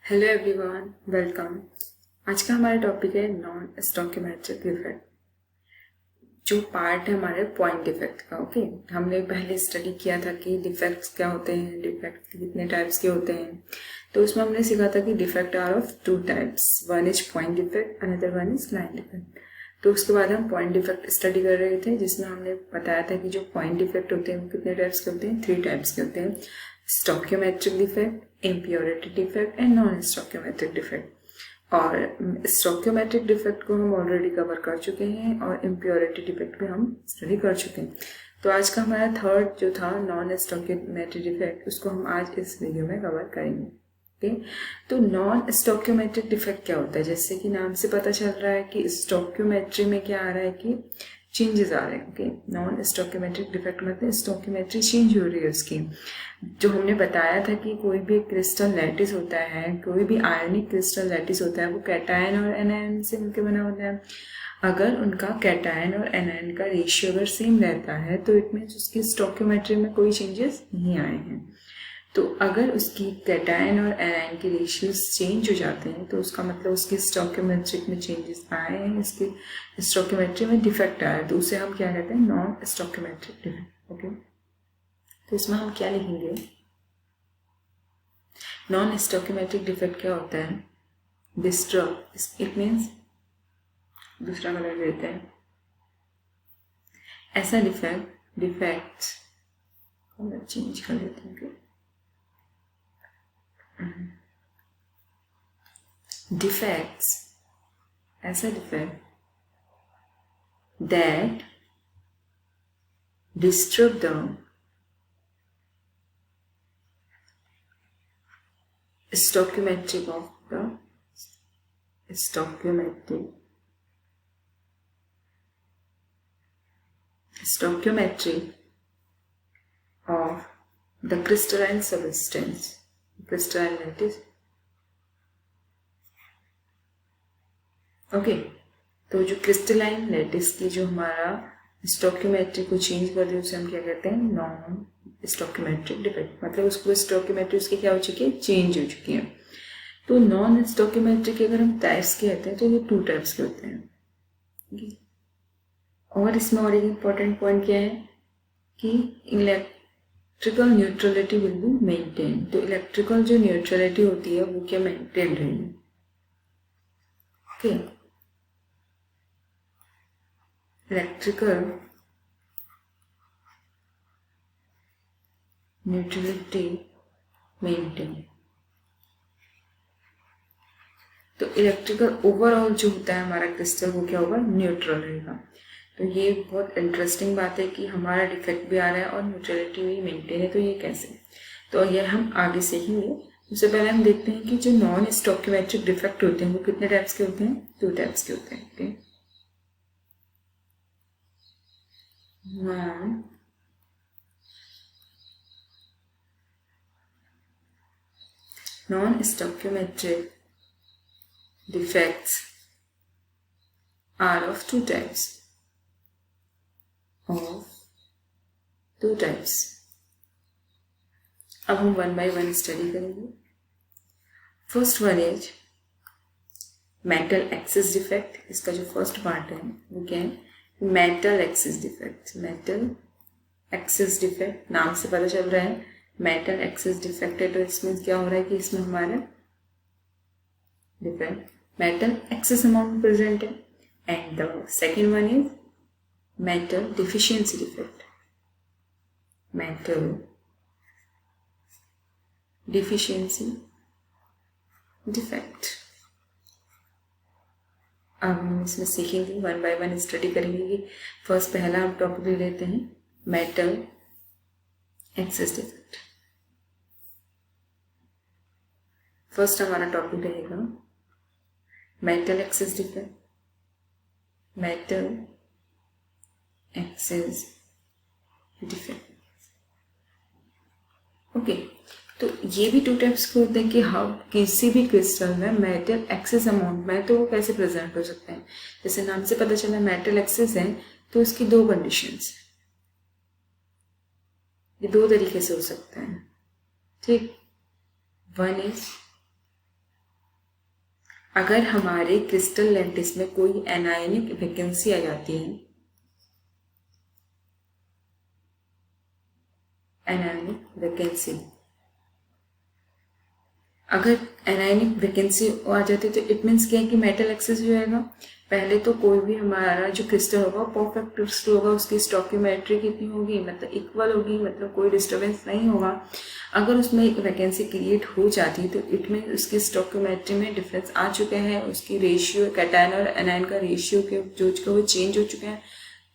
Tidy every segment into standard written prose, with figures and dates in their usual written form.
Hello everyone, welcome. आज का हमारा टॉपिक है नॉन स्टोइकोमेट्रिक डिफेक्ट। जो पार्ट है हमारे पॉइंट डिफेक्ट का। ओके, हमने पहले स्टडी किया था कि डिफेक्ट्स क्या होते हैं, डिफेक्ट कितने टाइप्स के होते हैं। तो उसमें हमने सीखा था कि defect are of two types, one is point defect, another one is line defect. तो उसके बाद हम पॉइंट डिफेक्ट स्टडी कर रहे थे, जिसमें हमने बताया था कि जो पॉइंट डिफेक्ट होते हैं वो कितने टाइप्स के होते हैं, 3 टाइप्स के होते हैं। Stoichiometric defect, impurity defect and non stoichiometric defect. और स्टोइकोमेट्रिक डिफेक्ट को हम ऑलरेडी कवर कर चुके हैं और इम्प्योरिटी डिफेक्ट भी हम स्टडी कर चुके हैं। तो आज का हमारा थर्ड जो था नॉन स्टोइकोमेट्रिक डिफेक्ट, उसको हम आज इस वीडियो में कवर करेंगे। ओके, तो नॉन स्टोइकोमेट्रिक डिफेक्ट क्या होता है? जैसे कि नाम से पता चल रहा है कि स्टोइकोमेट्री में क्या आ रहा है कि चेंजेस आ रहे हैं। ओके, नॉन स्टोइकोमेट्रिक डिफेक्ट मतलब स्टोइकोमेट्री चेंज हो रही है उसकी। जो हमने बताया था कि कोई भी क्रिस्टल लैटिस होता है, कोई भी आयनिक क्रिस्टल लैटिस होता है, वो कैटायन और एनायन से मिलकर बना होता है। अगर उनका कैटायन और एनायन का रेशियो अगर सेम रहता है तो इट मीन्स उसकी स्टोइकोमेट्री में कोई चेंजेस नहीं आए हैं। तो अगर उसकी कैटायन और एनायन के रेशियोज चेंज हो जाते हैं तो उसका मतलब उसकी स्टोइकोमेट्रिक में चेंजेस आए हैं, उसकी स्टोइकोमेट्री में डिफेक्ट आया है, तो उसे हम क्या कहते हैं? Non stoichiometric defect. ओके, तो इसमें हम क्या लिखेंगे? नॉन स्टोइकोमेट्रिक डिफेक्ट क्या होता है? डिस्टर्ब, इट मीन्स दूसरा कलर लेते हैं। ऐसा डिफेक्ट्स कलर चेंज कर देते हैं। डिफेक्ट्स, ऐसा defect that disturb the stoichiometry of the stoichiometry of the crystalline substance, crystalline lattice. Okay, तो जो क्रिस्टलाइन लैटिस की जो हमारा स्टोइकोमेट्री को चेंज कर दे उसे हम क्या कहते हैं? Non stoichiometric defect. मतलब उसको स्टोइकोमेट्री उसकी क्या हो चुकी है? चेंज हो चुकी है। तो नॉन स्टोइकोमेट्री के अगर हम टाइप्स कहते हैं तो ये 2 टाइप्स के होते हैं। और इसमें और एक इम्पॉर्टेंट पॉइंट क्या है कि electrical neutrality will be maintain. तो इलेक्ट्रिकल जो न्यूट्रलिटी होती है वो क्या मेंटेन रहेगी। Okay, electrical neutrality maintain. तो इलेक्ट्रिकल ओवरऑल जो होता है हमारा क्रिस्टल वो क्या होगा? न्यूट्रल रहेगा। तो ये बहुत इंटरेस्टिंग बात है कि हमारा डिफेक्ट भी आ रहा है और न्यूट्रलिटी भी मेंटेन है। तो ये कैसे? तो ये हम आगे सीखेंगे। उससे पहले हम देखते हैं कि जो नॉन स्टोइकोमेट्रिक डिफेक्ट होते हैं वो कितने टाइप्स के होते हैं? 2 टाइप्स के होते हैं। Okay, non stoichiometric defects are of two types. अब हम 1 by 1 स्टडी करेंगे। First one is metal axis defect. इसका जो फर्स्ट पार्ट है वो क्या है? Metal axis defect. Metal axis defect नाम से पता चल रहा है मेटल एक्सिस डिफेक्ट है। तो इसमें क्या हो रहा है कि इसमें हमारा defect metal excess amount present है। And the second one is metal deficiency defect. Metal deficiency defect. अब हम इसमें सीखेंगे, 1 by 1 स्टडी करेंगे कि फर्स्ट पहला हम टॉपिक ले लेते हैं मेटल एक्सेस डिफेक्ट। फर्स्ट हमारा टॉपिक रहेगा metal access defect. Metal access defect. Okay, तो ये भी 2 टाइप्स के होते हैं कि हम किसी भी क्रिस्टल में मेटल एक्सेस अमाउंट में तो वो कैसे प्रेजेंट हो सकते हैं। जैसे नाम से पता चला मेटल एक्सेस है तो इसकी 2 कंडीशंस, ये 2 तरीके से हो सकता है। ठीक, वन इज अगर हमारे क्रिस्टल लैटिस में कोई एनायनिक वैकेंसी आ जाती है, एनायनिक वैकेंसी, अगर एनायनिक वैकेंसी आ जाती है तो इट मीन्स क्या है कि मेटल एक्सेस हो जाएगा। पहले तो कोई भी हमारा जो क्रिस्टल होगा परफेक्ट क्रिस्टल होगा, उसकी स्टोकियोमेट्री कितनी होगी, मतलब इक्वल होगी, मतलब कोई डिस्टर्बेंस नहीं होगा। अगर उसमें एक वैकेंसी क्रिएट हो जाती है तो इट मीन उसकी स्टोकियोमेट्री में डिफरेंस आ चुके हैं, उसकी रेशियो कैटायन और एनायन का रेशियो के जो वो चेंज हो चुके हैं।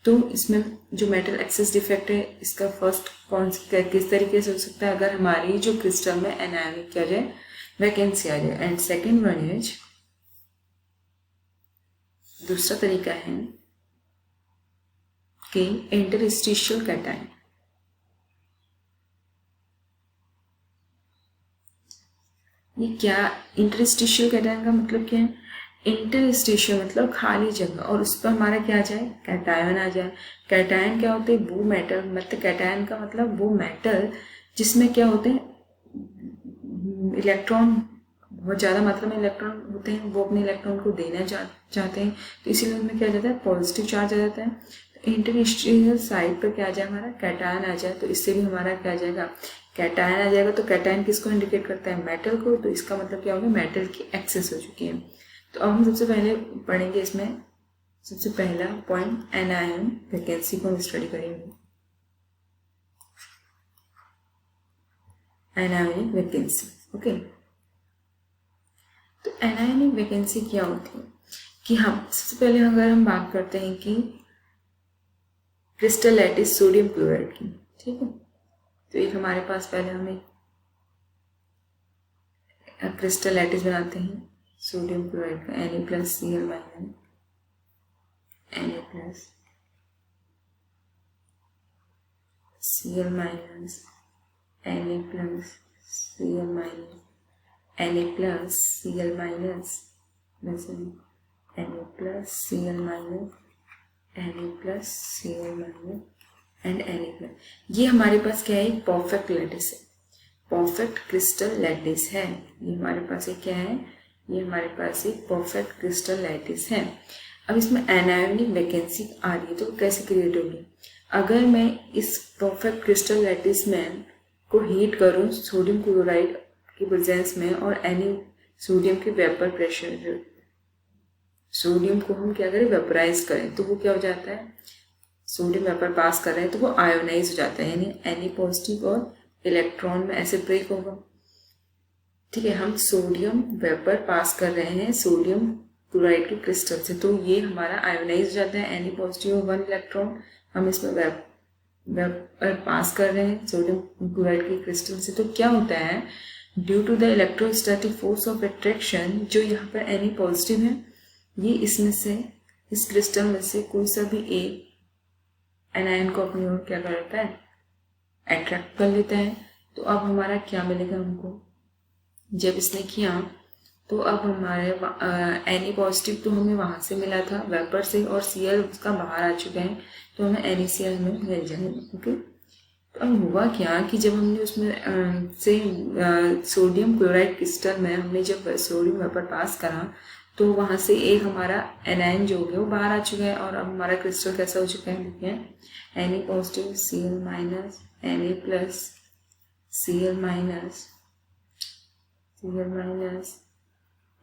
तो इसमें जो मेटल एक्सेस डिफेक्ट है इसका फर्स्ट कौन किस तरीके से हो सकता है, अगर हमारी जो क्रिस्टल में एनायनिक क्या जाए वैकेंसी आ जाए। एंड सेकेंड वन इज, दूसरा तरीका है कि इंटरस्टिशियल कैटायन। ये क्या इंटरस्टिशियल कैटायन का मतलब क्या है? इंटरस्टिशियल मतलब खाली जगह, और उस पर हमारा क्या आ जाए, कैटायन आ जाए। कैटायन क्या होते हैं? वो मेटल, मतलब कैटायन का मतलब वो मेटल जिसमें क्या होते हैं, इलेक्ट्रॉन, बहुत ज़्यादा मात्रा में इलेक्ट्रॉन होते हैं, वो अपने इलेक्ट्रॉन को देना चाहते हैं, तो इसीलिए उनमें क्या आ जाता है, पॉजिटिव चार्ज आ जाता है। तो इंटरस्टिशियल साइड पर क्या आ जाए, हमारा कैटायन आ जाए, तो इससे भी हमारा क्या आ जाएगा, कैटायन आ जाएगा। तो कैटायन किसको इंडिकेट करता है, मेटल को, तो इसका मतलब क्या होगा, मेटल की एक्सेस हो चुकी है। तो अब हम सबसे पहले पढ़ेंगे इसमें सबसे पहला पॉइंट एनायन वैकेंसी को हम स्टडी करेंगे। Anionic vacancy, okay. तो एनायनिक वैकेंसी क्या होती है कि हम सबसे पहले अगर हम बात करते हैं कि क्रिस्टल लैटिस सोडियम क्लोराइड की, ठीक है। तो एक हमारे पास पहले हम एक क्रिस्टल लैटिस बनाते हैं सोडियम क्लोराइड का, Na+Cl- Na+Cl-, Na+Cl-, Na+Cl-, Na+Cl- and Na+, ये हमारे पास क्या है, परफेक्ट लैटिस है, परफेक्ट क्रिस्टल लैटिस है। ये हमारे पास एक क्या है, ये हमारे पास एक परफेक्ट क्रिस्टल लैटिस है। अब इसमें एनायनिक वैकेंसी आ रही है तो कैसे क्रिएट होगी, अगर मैं इस परफेक्ट क्रिस्टल लैटिस में को हीट करूं सोडियम क्लोराइड की प्रेजेंस में, और एनी सोडियम के वेपर प्रेशर, सोडियम को हम क्या करें, वेपराइज करें, तो वो क्या हो जाता है, सोडियम वेपर पास कर रहे हैं तो वो आयोनाइज हो जाता है, यानी Na पॉजिटिव और इलेक्ट्रॉन में ऐसे ब्रेक होगा, ठीक है। हम सोडियम वेपर पास कर रहे हैं सोडियम क्लोराइड के क्रिस्टल से, तो ये हमारा आयोनाइज हो जाता है, Na पॉजिटिव 1 इलेक्ट्रॉन हम इसमें वेपर पास कर रहे हैं सोडियम क्लोराइड के क्रिस्टल से। तो क्या होता है, due to the electrostatic force of attraction, जो यहाँ पर Na पॉजिटिव है, ये इसमें से, इस क्रिस्टल में से कोई सा भी एक एनायन को अपनी ओर क्या करता है, अट्रैक्ट कर लेता है। तो अब हमारा क्या मिलेगा हमको, जब इसने किया तो अब हमारे Na पॉजिटिव तो हमें वहां से मिला था वेपर से, और Cl उसका बाहर आ चुका है, तो हमें NaCl में मिल जाएगा, ओके। तो अब हुआ क्या कि जब हमने उसमें से सोडियम क्लोराइड क्रिस्टल में हमने जब सोडियम वेपर पास करा, तो वहां से एक हमारा एनायन जो हो गया वो बाहर आ चुका है, और अब हमारा क्रिस्टल कैसा हो चुका है, देखिए Na पॉजिटिव Cl-,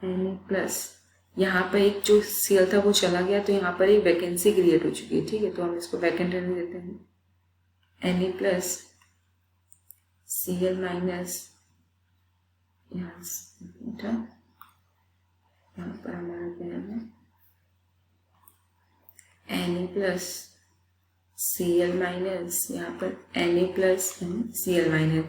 Na+Cl-, यहाँ पर एक जो Cl था वो चला गया, तो यहाँ पर एक वैकेंसी क्रिएट हो चुकी है, ठीक है। तो हम इसको वैकेंट रहने देते हैं, Na+Cl-, यहाँ पर हमारा क्या है, Na+Cl-, यहाँ पर Na+Cl-।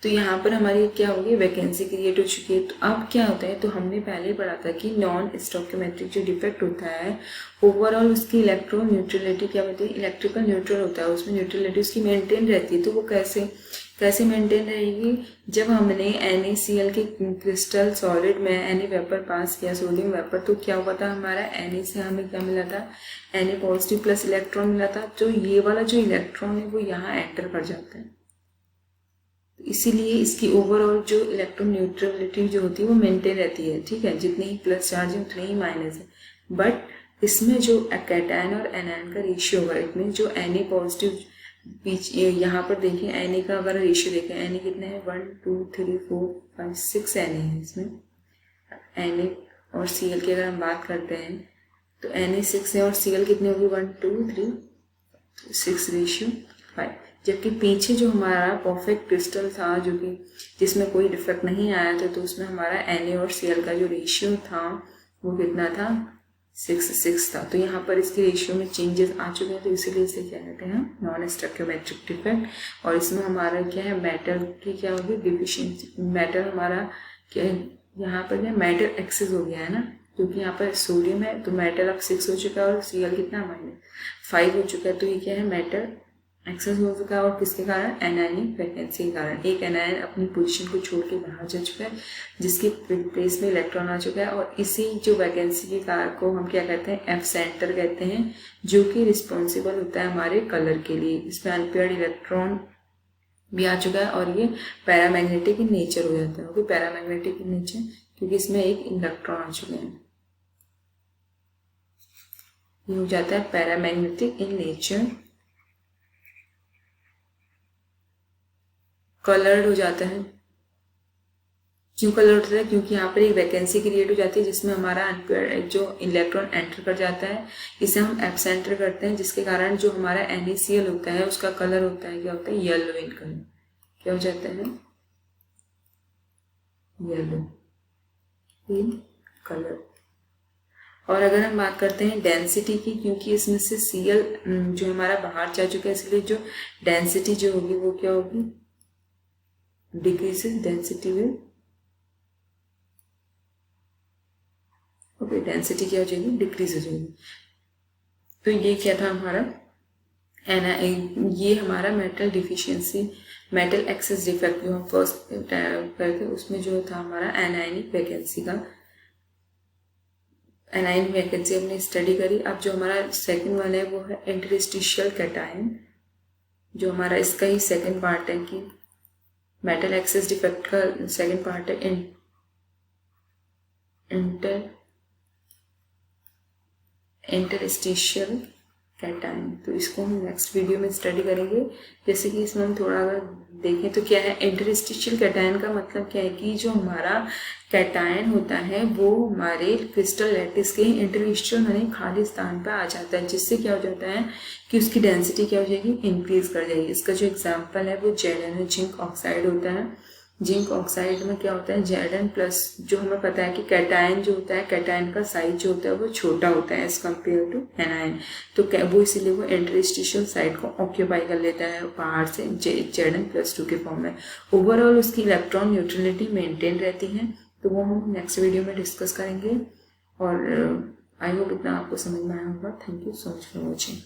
तो यहाँ पर हमारी क्या होगी, वैकेंसी क्रिएट हो चुकी है। तो अब क्या होता है, तो हमने पहले पढ़ा था कि नॉन स्टोकियोमेट्रिक जो डिफेक्ट होता है, ओवरऑल उसकी इलेक्ट्रो न्यूट्रलिटी क्या होती है, इलेक्ट्रिकल न्यूट्रल होता है, उसमें न्यूट्रलिटी उसकी मेंटेन रहती है। तो वो कैसे मेंटेन रहेगी, जब हमने NaCl के क्रिस्टल सॉलिड में Na वेपर पास किया, सोडियम वेपर, तो क्या हुआ था, हमारा Na से हमें क्या मिला था, Na पॉजिटिव प्लस इलेक्ट्रॉन मिला था। तो ये वाला जो इलेक्ट्रॉन है वो यहाँ एंटर कर जाता है, इसीलिए इसकी ओवरऑल जो इलेक्ट्रॉन न्यूट्रलिटी जो होती है वो मेंटेन रहती है, ठीक है। जितने ही प्लस चार्ज है उतने ही माइनस है। बट इसमें जो कैटायन और एनायन का रेशियो होगा, इतने जो Na पॉजिटिव बीच यहाँ पर देखें Na का अगर रेशियो देखें, Na कितने हैं 1 2 3 4 5 6 Na है इसमें। Na और Cl की अगर हम बात करते हैं तो Na 6 है और Cl कितने होगी 1 2 3 6 रेशियो 5। जबकि पीछे जो हमारा परफेक्ट क्रिस्टल था जो कि जिसमें कोई डिफेक्ट नहीं आया था, तो उसमें हमारा Na और Cl का जो रेशियो था वो कितना था 6 था। तो यहाँ पर इसके रेशियो में चेंजेस आ चुके हैं, तो इसीलिए इसे क्या कहते हैं नॉन स्टोइकियोमेट्रिक डिफेक्ट। और इसमें हमारा क्या है मेटल की क्या होगी डिफिशियंसी। मेटल हमारा क्या है यहाँ पर क्या मेटल एक्सेस हो गया है ना, क्योंकि यहाँ पर सोडियम है तो मेटल अब 6 हो चुका है और Cl कितना -5 हो चुका है। तो ये क्या है मेटल एक्सेस हो चुका है और किसके कारण एनायनिक वैकेंसी के कारण। एक एनायन अपनी पोजीशन को छोड़ के बाहर जा चुका है जिसकी प्लेस में इलेक्ट्रॉन आ चुका है, और इसी जो वैकेंसी के कारण को हम क्या कहते हैं एफ सेंटर कहते हैं, जो कि रिस्पॉन्सिबल होता है हमारे कलर के लिए। इसमें अनपेयर्ड इलेक्ट्रॉन भी आ चुका है और ये पैरामैग्नेटिक इन नेचर हो जाता है। ओके, पैरामैग्नेटिक इन नेचर क्योंकि इसमें एक इलेक्ट्रॉन आ चुके हैं, ये हो जाता है पैरामैग्नेटिक इन नेचर। कलर्ड हो जाता है। क्यों कलर्ड होता है? क्योंकि यहाँ पर एक वैकेंसी क्रिएट हो जाती है जिसमें हमारा अनपेयर्ड जो इलेक्ट्रॉन एंटर कर जाता है, इसे हम एब्सेंटर करते हैं, जिसके कारण जो हमारा NaCl होता है उसका कलर होता है क्या होता है येलो इन कलर। क्या हो जाता है येलो इन कलर। और अगर हम बात करते हैं डेंसिटी की, क्योंकि इसमें से Cl जो हमारा बाहर जा चुका है, इसलिए जो डेंसिटी जो होगी वो क्या होगी decreases, density will okay density क्या हो जाएगी डिक्रीज हो जाएगी। तो ये क्या था हमारा ये हमारा metal deficiency metal access defect जो हम फर्स्ट करके उसमें जो था हमारा एनायनिक वैकेंसी का एनायनिक वैकेंसी हमने स्टडी करी। अब जो हमारा सेकंड वन है वो है इंटरस्टिशियल कैटायन, जो हमारा इसका ही सेकंड पार्ट है कि मेटल एक्सेस डिफेक्ट का सेकंड पार्ट है इंटरस्टिशियल कैटायन। तो इसको हम नेक्स्ट वीडियो में स्टडी करेंगे। जैसे कि इसमें हम थोड़ा अगर देखें तो क्या है इंटरस्टिशियल कैटायन का मतलब क्या है कि जो हमारा कैटायन होता है वो हमारे क्रिस्टल लैटिस के इंटरस्टिशियल यानी खाली स्थान पर आ जाता है, जिससे क्या हो जाता है कि उसकी डेंसिटी क्या हो जाएगी इंक्रीज कर जाएगी। इसका जो एग्जाम्पल है वो Zn जिंक ऑक्साइड होता है। जिंक ऑक्साइड में क्या होता है Zn प्लस, जो हमें पता है कि कैटायन जो होता है कैटायन का साइज जो होता है वो छोटा होता है एज कम्पेयर टू एनायन, तो वो इसीलिए वो इंटरस्टिशियल साइड को ऑक्यूपाई कर लेता है बाहर से Zn+2 के फॉर्म में। ओवरऑल उसकी इलेक्ट्रॉन न्यूट्रलिटी मेंटेन रहती है, तो वो हम नेक्स्ट वीडियो में डिस्कस करेंगे। और आई होप इतना आपको समझ में आया होगा। Thank you so much for watching.